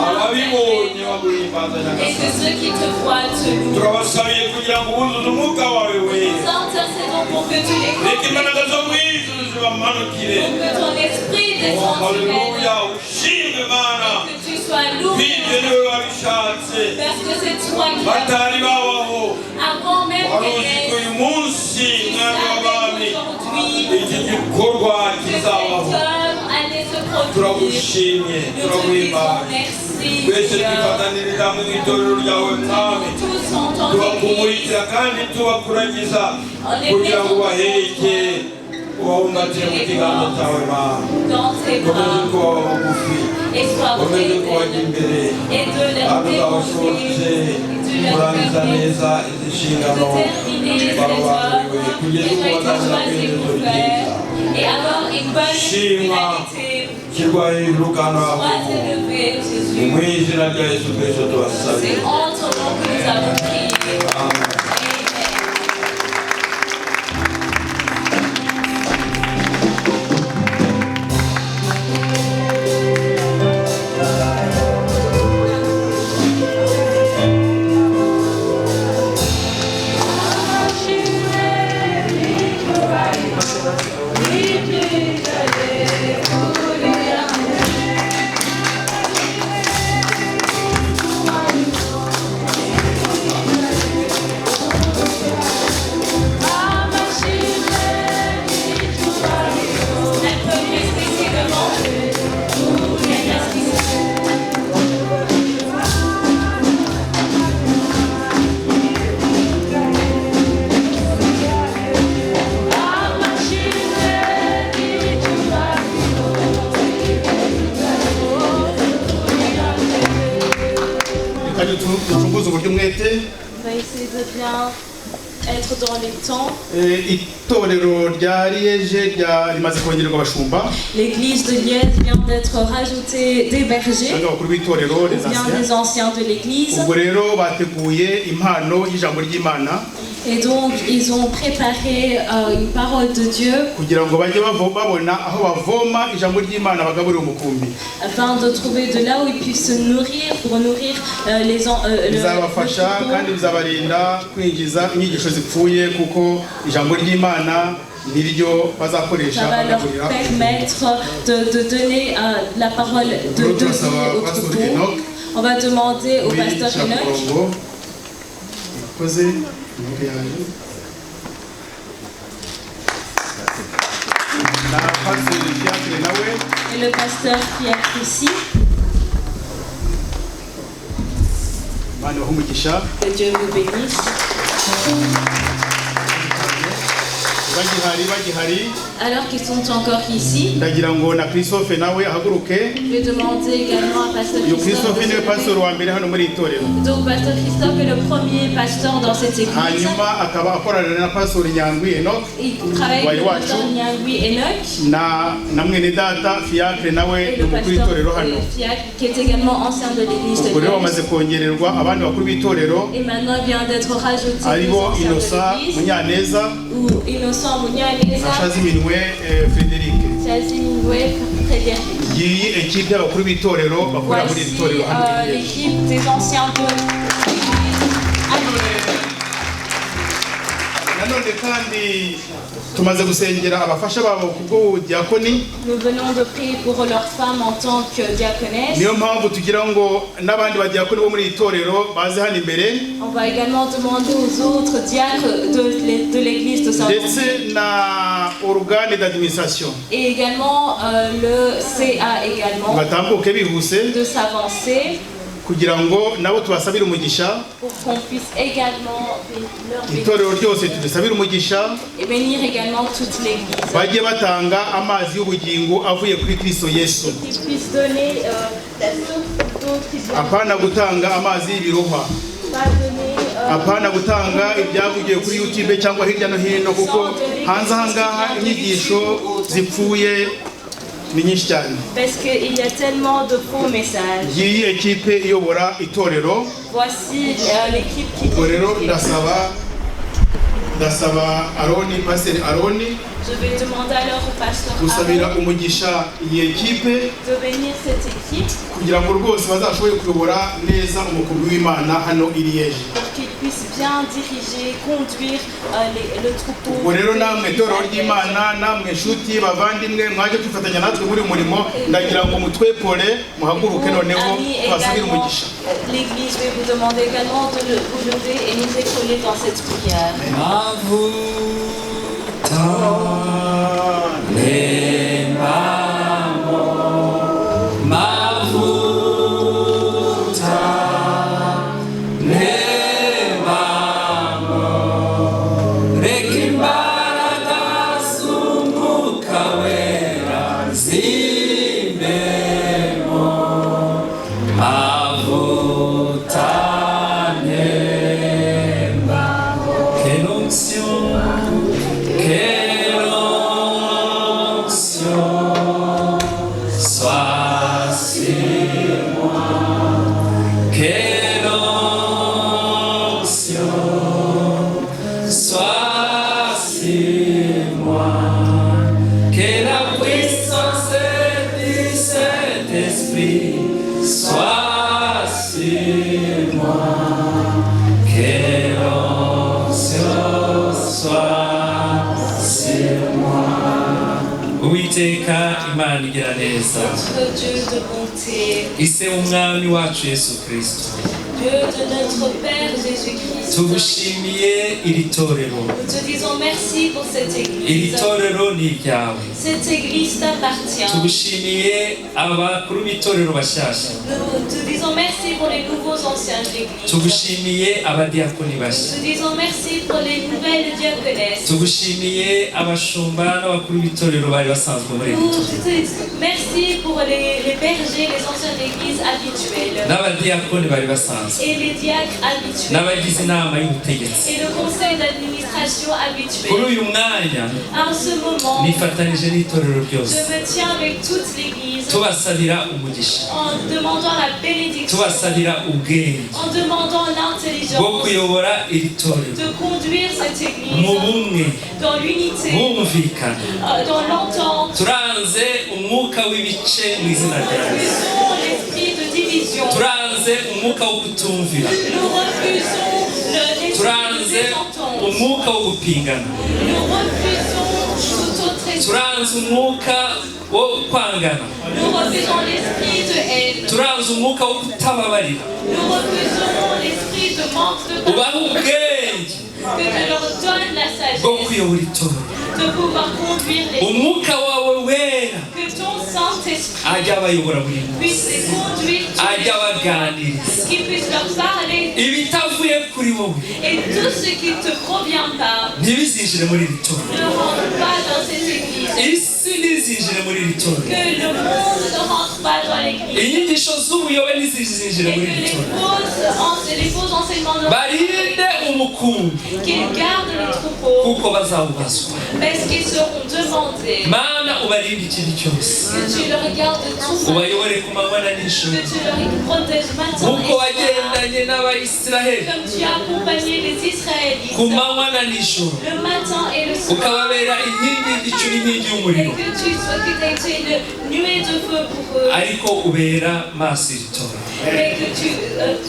S6: ababibonye baguhimbaza
S2: et
S6: Nyagasani.
S2: que ceux qui te voient te louent.
S6: Turabasabiye kugira ngo ubuzuze umwuka wawe
S2: Nous
S6: wera
S2: intercédons pour que tu les
S6: reka
S2: complètes,
S6: imbaraga zo mu ijuru zibamanukire.
S2: pour que ton esprit descende sur elles,
S6: Haleluya, ushimwe Mana,
S2: que tu sois loué,
S6: ibyo niwe wabishatse
S2: parce que c'est toi qui as
S6: batari babaho.
S2: avant même
S6: Wari
S2: qu'elles
S6: uzi ko
S2: naissent.
S6: uyu munsi
S2: Tu
S6: mwami w'abami
S2: savais aujourd'hui
S6: iki gikorwa
S2: que cette
S6: kizabaho.
S2: œuvre allait se produire.
S6: Turagushimye,
S2: Nous te disons
S6: turaguhimbaza.
S2: merci,
S6: Twese
S2: Seigneur.
S6: twifatanirira mu itorero ryawe mwami,
S2: Tous en ton église,
S6: tubakumurikira kandi tubakuragiza kugira ngo ubaheke ubabumbatire mu kiganza cyawe Mana.
S2: dans tes
S6: Komeze
S2: bras
S6: kubaba bugufi,
S2: et sois
S6: komeze
S2: près
S6: kubajya
S2: d'elles
S6: imbere
S2: et de leur
S6: kandi
S2: démontrer
S6: uzabashoboze
S2: et de leur
S6: kurangiza
S2: permettre
S6: neza izi nshingano
S2: de terminer ces
S6: barabanguriwe
S2: œuvres
S6: kugeza
S2: qui
S6: ubwo
S2: ont été
S6: bazazira ku
S2: choisies
S6: iherezo
S2: pour
S6: ryiza.
S2: faire et avoir une bonne
S6: Shima.
S2: finalité.
S6: Shyirwa hejuru kandi
S2: Sois
S6: wavuga
S2: élevé,
S6: ni mu
S2: Jésus.
S6: izina rya Yesu Kristo tubasabye.
S2: C'est en ton nom que nous avons prié.
S6: Amen.
S2: Amen. Elle peut rester simplement. Elle reste ici.
S1: Reka ducunguze uburyo umwete.
S2: On va essayer de bien être dans les temps.
S1: Itorero rya Liège rimaze kongererwa abashumba
S2: L'église de Liège vient d'être rajoutée des bergers,
S1: cyangwa abakuru b'itorero les
S2: ou bien
S1: anciens.
S2: des anciens de l'église.
S1: Ubwo rero bateguye impano y'ijambo ry'Imana
S2: Et donc, ils ont préparé une parole de Dieu
S1: kugira ngo bajye babona aho bavoma ijambo ry'Imana bagaburira umukumbi.
S2: afin de trouver de là où ils puissent se nourrir pour nourrir
S1: Bizabafasha kandi bizabarinda kwinjiza inyigisho zipfuye kuko ijambo ry'Imana niryo bazakoresha
S2: Ça va leur
S1: bagaburira.
S2: permettre de donner la parole de
S1: Nous,
S2: Dieu
S1: ça va,
S2: au
S1: Pasteur
S2: troupeau.
S1: Enoch.
S2: On va demander au
S1: Oui,
S2: pasteur Enoch.
S1: Chaperongo. Murakoze. Inkuru yanyu. Na Pasteur Fiacre nawe.
S2: Et le pasteur qui est ici,
S1: Imana ibahe umugisha.
S2: que Dieu vous bénisse.
S1: bagihari
S2: Alors qu'ils sont encore ici,
S1: ndagira ngo na Christophe nawe ahaguruke.
S2: je vais demander également à pasteur
S1: Uyu
S2: Christophe.
S1: Christophe niwe pastor wa mbere hano muri itorero,
S2: Donc pasteur Christophe est le premier pasteur dans cette église.
S1: hanyuma akaba akorana na pastor Nyangwi Enoch
S2: Il travaille avec le pasteur Nyangwi Enoch
S1: na mwene data Fiacre nawe
S2: et
S1: ni
S2: le
S1: umukuru
S2: pasteur
S1: w'itorero hano.
S2: Fiacre qui est également ancien de l'église de
S1: Ubwo rero
S2: Liège.
S1: bamaze kongererwa abandi bakuru b'itorero
S2: Et maintenant vient d'être rajouté les
S1: aribo
S2: anciens
S1: Innocent
S2: de l'église
S1: Munyaneza
S2: ou Innocent
S1: na
S2: Munyaneza,
S1: Shaziminwe Frederic.
S2: Chazimingwe Frédéric.
S1: Iyi ekipe y'abakuru b'itorero bakorera muri iri
S2: Voici
S1: torero hano muri Liège.
S2: l'équipe des anciens de l'église.
S1: Nanone kandi tumaze gusengera abafasha babo kubw'ubudiakoni,
S2: Nous venons de prier pour leurs femmes en tant que diaconesses.
S1: niyo mpamvu tugira ngo n'abandi badiakoni bo muri iri torero baze hano imbere,
S2: On va également demander aux autres diacres de l'église de Saint-Denis
S1: ndetse na organe d'administration
S2: et également le CA également
S1: batambuke bihuse
S2: de s'avancer
S1: kugira ngo nabo tubasabire umugisha.
S2: pour qu'on puisse également leur bénir
S1: Itorero ryose tudusabire umugisha,
S2: et bénir également toute l'église.
S1: bajye batanga amazi y'ubugingo avuye kuri Kristo Yesu,
S2: Qu'ils puissent donner la source d'eau qui vient,
S1: apana gutanga amazi y'ibirohwa,
S2: pas donner
S1: apana gutanga ibyavugiye kuri YouTube cyangwa hirya no hino, kuko hanze aha ngaha inyigisho zipfuye ni nyinshi cyane.
S2: parce qu'il y a tellement de faux messages.
S1: Iyi ekipe iyobora itorero,
S2: Voici l'équipe qui
S1: ubwo rero ndasaba ndasaba Aroni, Pastor Aroni,
S2: Je vais demander alors au pasteur
S1: gusabira
S2: Aaron
S1: umugisha iyi ekipe
S2: de bénir cette équipe
S1: kugira ngo rwose bazashobore kuyobora neza umukumbi w'Imana hano i Liège.
S2: pour qu'ils puissent bien diriger, conduire le troupeau.
S1: Ubwo rero namwe itorero ry'Imana, namwe inshuti bavandimwe mwaje kwifatanya natwe muri uyu murimo, ndagira ngo mutwepore muhaguruke noneho
S2: Amis,
S1: twasabire
S2: également,
S1: umugisha.
S2: l'Église, je vais vous demander également de vous lever et nous écouler dans cette prière.
S7: Uwiteka Imana igira neza,
S2: Notre Dieu de bonté,
S7: ise umwami wacu Yesu Kristo,
S2: Dieu de notre Père Jésus-Christ,
S7: tugushimiye iri torero.
S2: nous te disons merci pour cette
S7: Iri
S2: église.
S7: torero ni iryawe.
S2: Cette église t'appartient.
S7: Tugushimiye abakuru b'itorero bashyashya,
S2: Nous te disons merci pour les nouveaux anciens de l'église.
S7: tugushimiye abadiyakoni bashya,
S2: Nous te disons merci pour les nouvelles diaconesses.
S7: tugushimiye abashumba n'abakuru b'itorero bari basanzwe muri iri
S2: Nous
S7: torero,
S2: te disons merci pour les bergers, les anciens de l'église habituels.
S7: n'abadiyakoni bari basanzwe,
S2: Et les diacres habituels.
S7: n'abagize inama y'ubutegetsi.
S2: Et le conseil d'administration
S7: Kuri
S2: habituel.
S7: uyu mwanya
S2: En ce moment,
S7: nifatanije n'itorero
S2: je
S7: ryose
S2: me tiens avec toute l'église
S7: tubasabira umugisha,
S2: en demandant la bénédiction,
S7: tubasabira ubwenge
S2: en demandant
S7: bwo
S2: l'intelligence
S7: kuyobora iri torero
S2: de conduire cette
S7: mu
S2: église
S7: bumwe
S2: dans l'unité,
S7: bumvikana.
S2: dans l'entente.
S7: Turanze umwuka w'ibice mu izina rya Yesu.
S2: Refusons l'esprit de division.
S7: Turanze umwuka wo kutumvira,
S2: Nous refusons l'esprit de
S7: turanze
S2: désentente.
S7: umwuka wo gupingana,
S2: Nous refusons toute autre esprit.
S7: turanze umwuka wo kwangana,
S2: Nous refusons l'esprit de haine.
S7: turanze umwuka wo kutababarira.
S2: Nous refusons l'esprit de manque de
S7: Ubahe
S2: pardon.
S7: ubwenge
S2: Que tu leur donnes la
S7: bwo
S2: sagesse
S7: kuyobora itorero,
S2: de pouvoir conduire les
S7: umwuka wawe wera
S2: que ton Saint-Esprit
S7: ajya abayobora buri munsi,
S2: puisse les conduire,
S7: ajya abaganiriza
S2: qu'il puisse leur parler
S7: ibitavuye kuri wowe
S2: et tout ce qui ne te provient pas
S7: ntibizinjire muri iri torero,
S2: ne rentre pas dans cette église.
S7: isi ntizinjire muri iri torero,
S2: Que le monde ne rentre pas dans l'église.
S7: inyigisho z'ubuyobe ntizinjire
S2: Et
S7: muri
S2: que
S7: iri torero.
S2: les faux enseignements ne
S7: Barinde umukumbi
S2: qu'ils gardent le troupeau
S7: kuko bazawubazwa.
S2: parce qu'ils seront demandés.
S7: Mana ubarinde ikintu cyose,
S2: Que tu leur gardes tout,
S7: ubayobore ku manywa na nijoro,
S2: que tu leur protèges matin
S7: kuko
S2: et soir.
S7: wagendanye n'abayisiraheli
S2: Comme tu as accompagné les Israélites
S7: ku manywa na nijoro,
S2: le matin et le soir.
S7: ukababera inkingi y'igicu n'inkingi
S2: Et
S7: y'umuriro,
S2: que tu sois que tu as été une nuée de feu pour eux.
S7: ariko ubera maso iri torero.
S2: Et que tu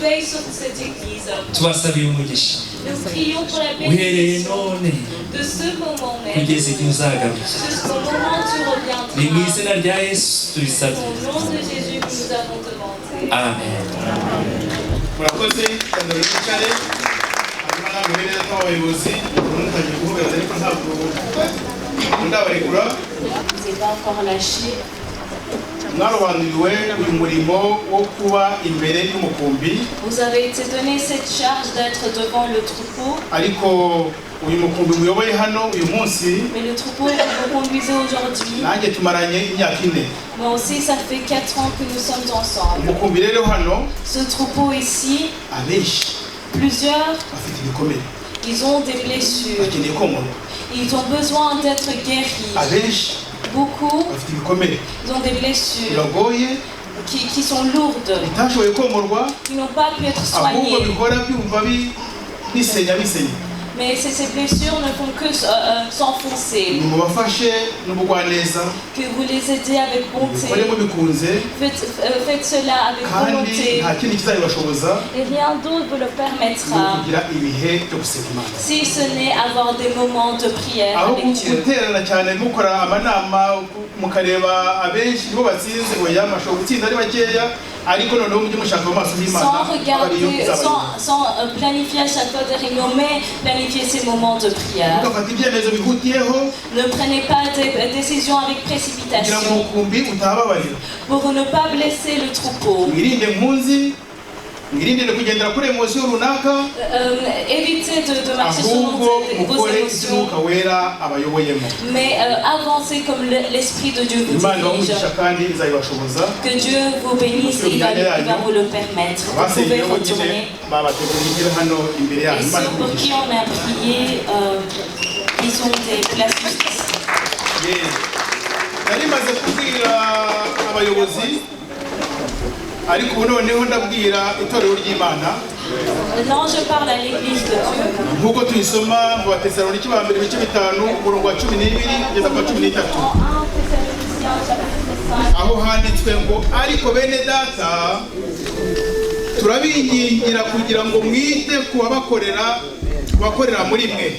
S2: veilles sur cette église.
S7: Tubasabiye umugisha
S2: Nous prions pour la
S7: uhereye
S2: bénédiction
S7: none
S2: de ce moment même.
S7: kugeza igihe uzagarukira.
S2: Jusqu'au moment où tu
S7: Ni mu
S2: reviendras.
S7: izina rya Yesu tubisabye,
S2: Au nom de Jésus que nous avons demandé.
S7: amen.
S1: Murakoze cyane mwicare hanyuma namwe rero nk'abayobozi mutangiye guhagaze ariko ntabwo ndabarekura.
S2: C'est pas encore lâché.
S1: Mwarobanuriwe uyu murimo wo kuba imbere y'umukumbi,
S2: Vous avez été donné cette charge d'être devant le troupeau,
S1: ariko uyu mukumbi muyoboye hano uyu munsi
S2: mais le troupeau que vous conduisez aujourd'hui,
S1: nanjye tumaranye imyaka 4.
S2: moi aussi ça fait 4 ans que nous sommes ensemble.
S1: Umukumbi rero hano
S2: Ce troupeau ici,
S1: abenshi
S2: plusieurs,
S1: bafite ibikomere,
S2: ils ont des blessures,
S1: bakeneye komorwa.
S2: ils ont besoin d'être guéris.
S1: Abenshi
S2: Beaucoup,
S1: bafite ibikomere
S2: ils ont des blessures
S1: bibagoye
S2: qui sont lourdes,
S1: bitashoboye komorwa,
S2: qui n'ont pas pu être
S1: ahubwo
S2: soignées,
S1: bihora byumva bisenya.
S2: Mais ces blessures ne font que s'enfoncer.
S1: mubafashe n'ubugwaneza
S2: Que vous les aidez avec bonté.
S1: mukore mubikunze
S2: Faites cela avec
S1: kandi
S2: volonté.
S1: nta kindi kizabibashoboza
S2: Et rien d'autre vous le permettra.
S1: kugira ibihe byo gusenga Imana
S2: Si ce n'est avoir des moments de prière
S1: aho
S2: avec Dieu.
S1: guterana cyane mukora amanama mukareba abenshi nibo batsinze oya mashobora gutsinda ari bakeya ariko noneho mujye mushaka mu maso y'Imana
S2: Sans regarder, sans planifier à chaque fois des réunions, mais planifier ces moments de prière.
S1: mugafata ibyemezo bihutiyeho
S2: Ne prenez pas des décisions avec
S1: kugira ngo
S2: précipitation
S1: umukumbi utababarira
S2: pour ne pas blesser le troupeau.
S1: mwirinde impunzi mwirinde kugendera kuri emosiyo runaka
S2: Évitez de marcher selon
S1: ahubwo
S2: vos
S1: mukore
S2: émotions,
S1: iby'umwuka wera abayoboyemo
S2: mais avancez comme l'Esprit de Dieu vous
S1: Imana
S2: dirige.
S1: ibamugisha kandi izabibashoboza
S2: Que Dieu vous bénisse et il va vous le permettre. Vous pouvez
S1: abasengeyeho nyine
S2: retourner.
S1: babategura intebe hano imbere yanyu
S2: Et
S1: Imana
S2: ceux pour qui
S1: ibamugisha
S2: on a prié, ils ont des places ici.
S1: nari maze kubwira abayobozi ariko ubu noneho ndabwira itorero ry'Imana
S2: Non, je parle à l'église de Dieu.
S1: nk'uko tuyisoma mu Batesalonike ba mbere ibice 5 umurongo wa 12 kugeza ku wa 13
S2: En 1 Thessaloniciens chapitre 5.
S1: aho handitswe ngo ariko bene data turabingingira kugira ngo mwite ku bakorera muri mwe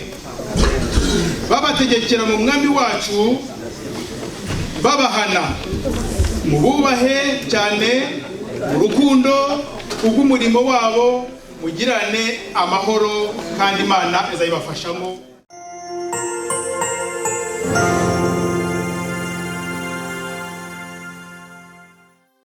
S1: babategekera mu mwami wacu babahana mububahe cyane mu rukundo kubw'umurimo wabo mugirane amahoro kandi Imana izabibafashamo.